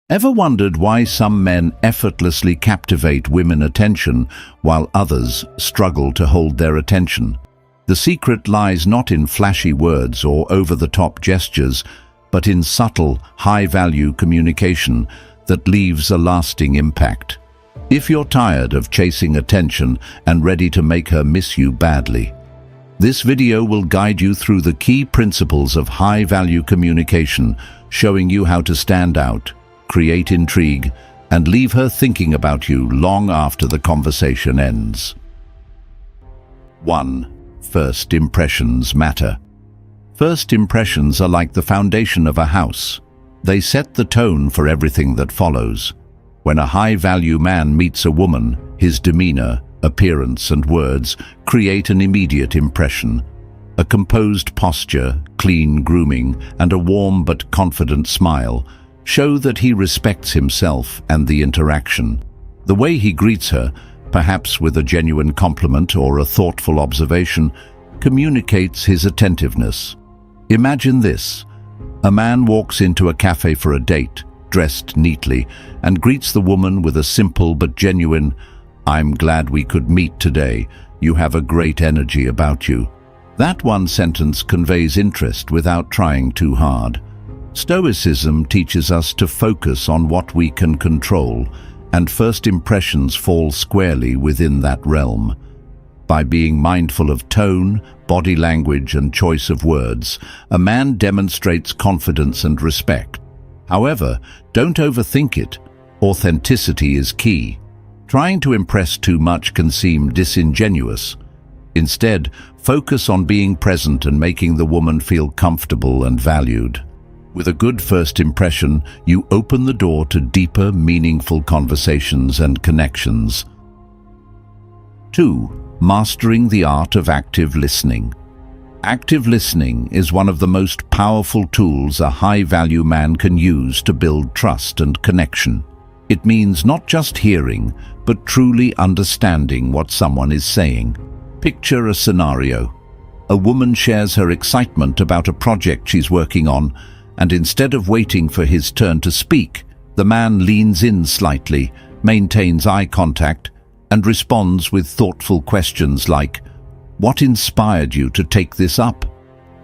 Ever wondered why some men effortlessly captivate women's attention while others struggle to hold their attention? The secret lies not in flashy words or over-the-top gestures, but in subtle, high-value communication that leaves a lasting impact. If you're tired of chasing attention and ready to make her miss you badly, this video will guide you through the key principles of high-value communication, showing you how to stand out, create intrigue, and leave her thinking about you long after the conversation ends. 1. First impressions matter. First impressions are like the foundation of a house. They set the tone for everything that follows. When a high-value man meets a woman, his demeanor, appearance, and words create an immediate impression. A composed posture, clean grooming, and a warm but confident smile show that he respects himself and the interaction. The way he greets her, perhaps with a genuine compliment or a thoughtful observation, communicates his attentiveness. Imagine this. A man walks into a cafe for a date, dressed neatly, and greets the woman with a simple but genuine, "I'm glad we could meet today. You have a great energy about you." That one sentence conveys interest without trying too hard. Stoicism teaches us to focus on what we can control, and first impressions fall squarely within that realm. By being mindful of tone, body language, and choice of words, a man demonstrates confidence and respect. However, don't overthink it. Authenticity is key. Trying to impress too much can seem disingenuous. Instead, focus on being present and making the woman feel comfortable and valued. With a good first impression, you open the door to deeper, meaningful conversations and connections. 2. Mastering the art of active listening. Active listening is one of the most powerful tools a high-value man can use to build trust and connection. It means not just hearing, but truly understanding what someone is saying. Picture a scenario. A woman shares her excitement about a project she's working on, and instead of waiting for his turn to speak, the man leans in slightly, maintains eye contact, and responds with thoughtful questions like, "What inspired you to take this up?"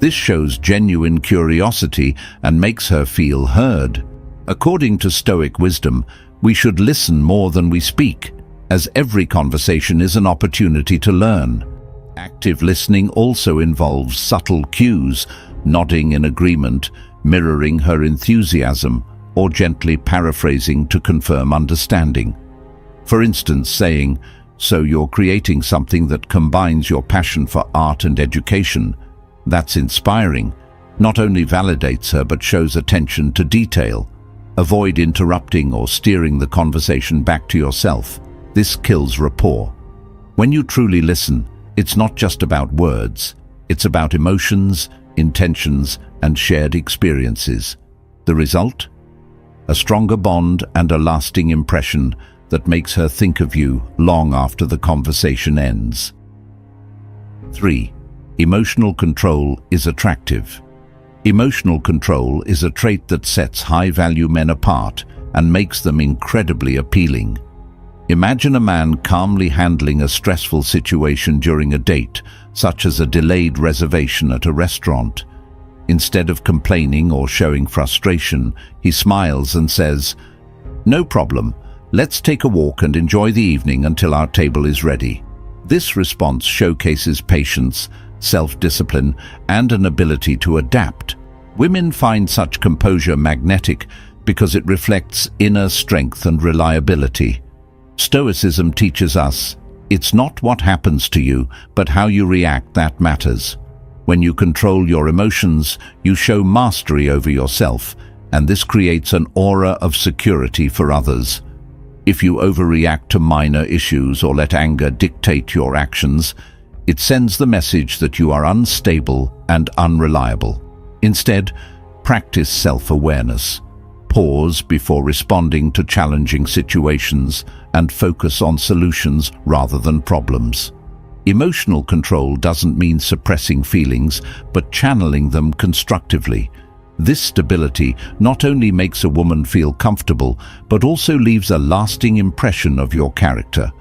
This shows genuine curiosity and makes her feel heard. According to Stoic wisdom, we should listen more than we speak, as every conversation is an opportunity to learn. Active listening also involves subtle cues, nodding in agreement, mirroring her enthusiasm, or gently paraphrasing to confirm understanding. For instance, saying, "So you're creating something that combines your passion for art and education. That's inspiring," not only validates her but shows attention to detail. Avoid interrupting or steering the conversation back to yourself. This kills rapport. When you truly listen, it's not just about words. It's about emotions, intentions, and shared experiences. The result? A stronger bond and a lasting impression that makes her think of you long after the conversation ends. 3. Emotional control is attractive. Emotional control is a trait that sets high-value men apart and makes them incredibly appealing. Imagine a man calmly handling a stressful situation during a date, such as a delayed reservation at a restaurant. Instead of complaining or showing frustration, he smiles and says, "No problem. Let's take a walk and enjoy the evening until our table is ready." This response showcases patience, self-discipline, and an ability to adapt. Women find such composure magnetic because it reflects inner strength and reliability. Stoicism teaches us, it's not what happens to you, but how you react that matters. When you control your emotions, you show mastery over yourself, and this creates an aura of security for others. If you overreact to minor issues or let anger dictate your actions, it sends the message that you are unstable and unreliable. Instead, practice self-awareness. Pause before responding to challenging situations and focus on solutions rather than problems. Emotional control doesn't mean suppressing feelings, but channeling them constructively. This stability not only makes a woman feel comfortable, but also leaves a lasting impression of your character.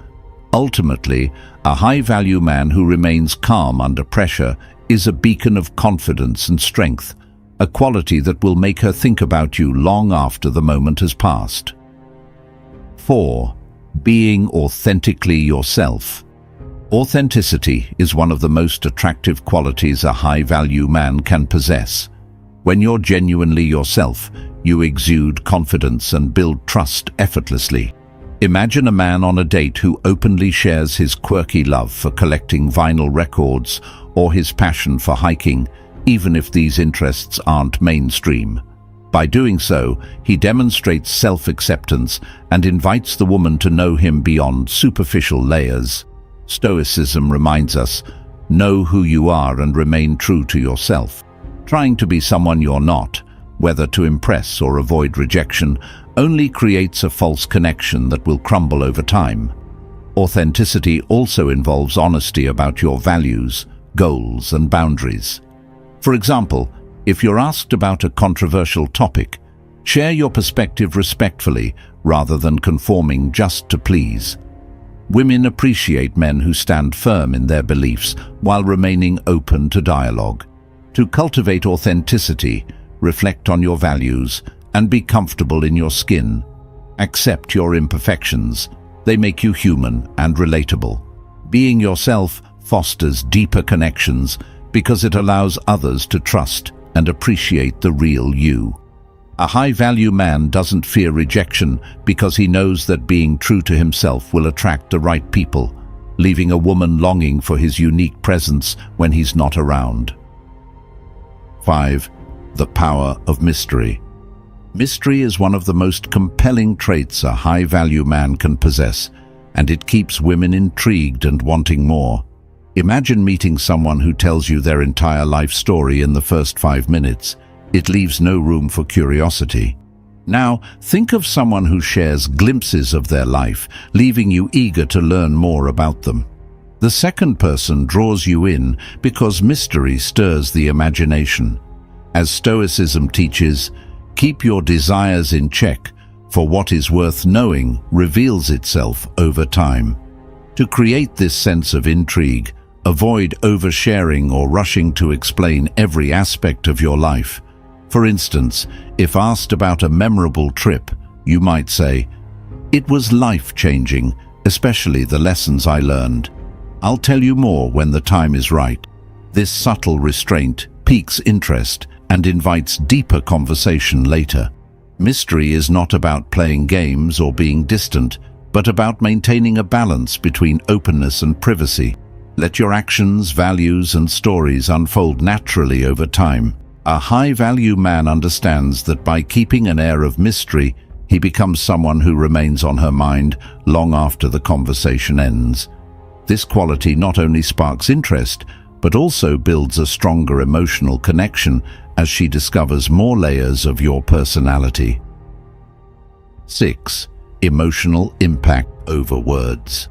Ultimately, a high-value man who remains calm under pressure is a beacon of confidence and strength, a quality that will make her think about you long after the moment has passed. 4. Being authentically yourself. Authenticity is one of the most attractive qualities a high-value man can possess. When you're genuinely yourself, you exude confidence and build trust effortlessly. Imagine a man on a date who openly shares his quirky love for collecting vinyl records or his passion for hiking, even if these interests aren't mainstream. By doing so, he demonstrates self-acceptance and invites the woman to know him beyond superficial layers. Stoicism reminds us, know who you are and remain true to yourself. Trying to be someone you're not, whether to impress or avoid rejection, only creates a false connection that will crumble over time. Authenticity also involves honesty about your values, goals, and boundaries. For example, if you're asked about a controversial topic, share your perspective respectfully rather than conforming just to please. Women appreciate men who stand firm in their beliefs while remaining open to dialogue. To cultivate authenticity, reflect on your values and be comfortable in your skin. Accept your imperfections. They make you human and relatable. Being yourself fosters deeper connections because it allows others to trust and appreciate the real you. A high-value man doesn't fear rejection because he knows that being true to himself will attract the right people, leaving a woman longing for his unique presence when he's not around. 5. The power of mystery. Mystery is one of the most compelling traits a high-value man can possess, and it keeps women intrigued and wanting more. Imagine meeting someone who tells you their entire life story in the first 5 minutes. It leaves no room for curiosity. Now, think of someone who shares glimpses of their life, leaving you eager to learn more about them. The second person draws you in because mystery stirs the imagination. As Stoicism teaches, keep your desires in check, for what is worth knowing reveals itself over time. To create this sense of intrigue, avoid oversharing or rushing to explain every aspect of your life. For instance, if asked about a memorable trip, you might say, "It was life-changing, especially the lessons I learned. I'll tell you more when the time is right." This subtle restraint piques interest and invites deeper conversation later. Mystery is not about playing games or being distant, but about maintaining a balance between openness and privacy. Let your actions, values, and stories unfold naturally over time. A high-value man understands that by keeping an air of mystery, he becomes someone who remains on her mind long after the conversation ends. This quality not only sparks interest, but also builds a stronger emotional connection as she discovers more layers of your personality. 6. Emotional impact over words.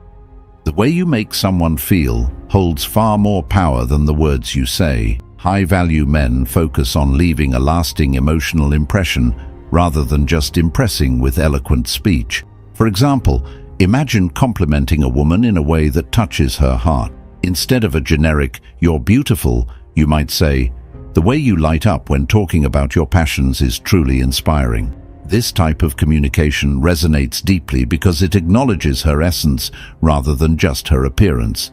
The way you make someone feel holds far more power than the words you say. High-value men focus on leaving a lasting emotional impression rather than just impressing with eloquent speech. For example, imagine complimenting a woman in a way that touches her heart. Instead of a generic, "You're beautiful," you might say, "The way you light up when talking about your passions is truly inspiring." This type of communication resonates deeply because it acknowledges her essence rather than just her appearance.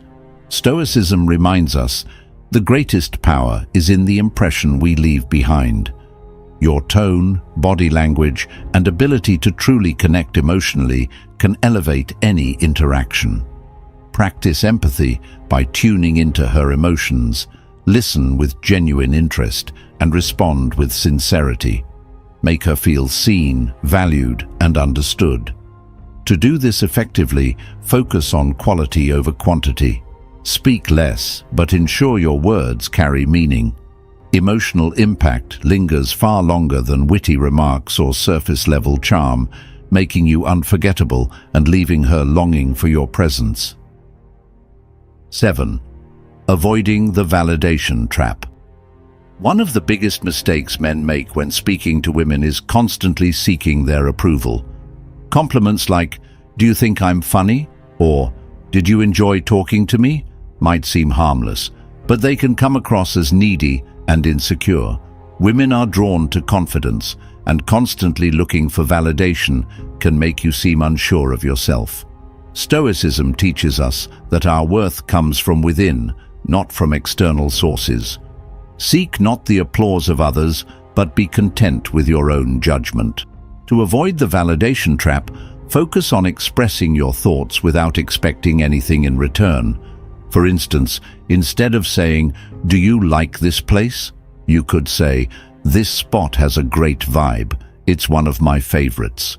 Stoicism reminds us, the greatest power is in the impression we leave behind. Your tone, body language, and ability to truly connect emotionally can elevate any interaction. Practice empathy by tuning into her emotions, listen with genuine interest, and respond with sincerity. Make her feel seen, valued, and understood. To do this effectively, focus on quality over quantity. Speak less, but ensure your words carry meaning. Emotional impact lingers far longer than witty remarks or surface-level charm, making you unforgettable and leaving her longing for your presence. 7. Avoiding the validation trap. One of the biggest mistakes men make when speaking to women is constantly seeking their approval. Compliments like, "Do you think I'm funny?" or "Did you enjoy talking to me?" might seem harmless, but they can come across as needy and insecure. Women are drawn to confidence, and constantly looking for validation can make you seem unsure of yourself. Stoicism teaches us that our worth comes from within, not from external sources. Seek not the applause of others, but be content with your own judgment. To avoid the validation trap, focus on expressing your thoughts without expecting anything in return. For instance, instead of saying, "Do you like this place?" you could say, "This spot has a great vibe. It's one of my favorites."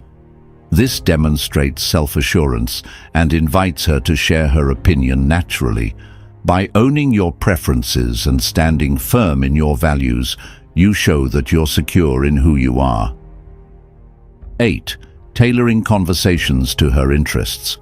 This demonstrates self-assurance and invites her to share her opinion naturally. By owning your preferences and standing firm in your values, you show that you're secure in who you are. 8. Tailoring conversations to her interests.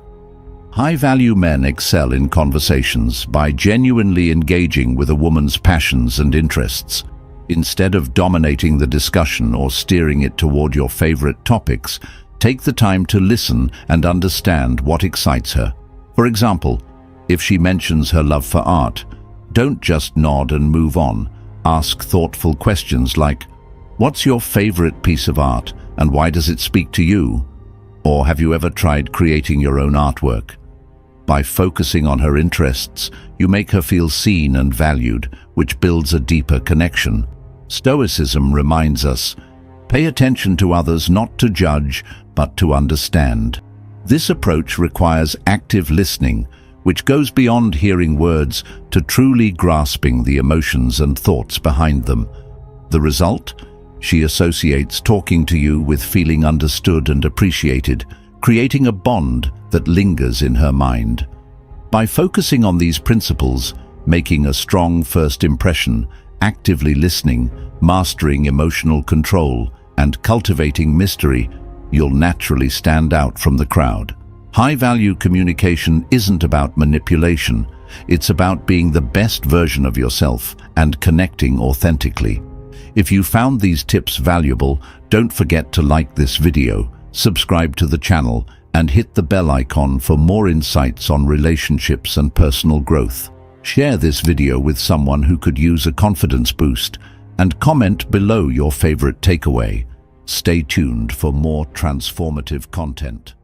High-value men excel in conversations by genuinely engaging with a woman's passions and interests. Instead of dominating the discussion or steering it toward your favorite topics, take the time to listen and understand what excites her. For example, if she mentions her love for art, don't just nod and move on. Ask thoughtful questions like, "What's your favorite piece of art and why does it speak to you?" Or have you ever tried creating your own artwork? By focusing on her interests, you make her feel seen and valued, which builds a deeper connection. Stoicism reminds us, pay attention to others not to judge, but to understand. This approach requires active listening, which goes beyond hearing words to truly grasping the emotions and thoughts behind them. The result? She associates talking to you with feeling understood and appreciated, creating a bond that lingers in her mind. By focusing on these principles, making a strong first impression, actively listening, mastering emotional control, and cultivating mystery, you'll naturally stand out from the crowd. High-value communication isn't about manipulation. It's about being the best version of yourself and connecting authentically. If you found these tips valuable, don't forget to like this video, subscribe to the channel, and hit the bell icon for more insights on relationships and personal growth. Share this video with someone who could use a confidence boost, and comment below your favorite takeaway. Stay tuned for more transformative content.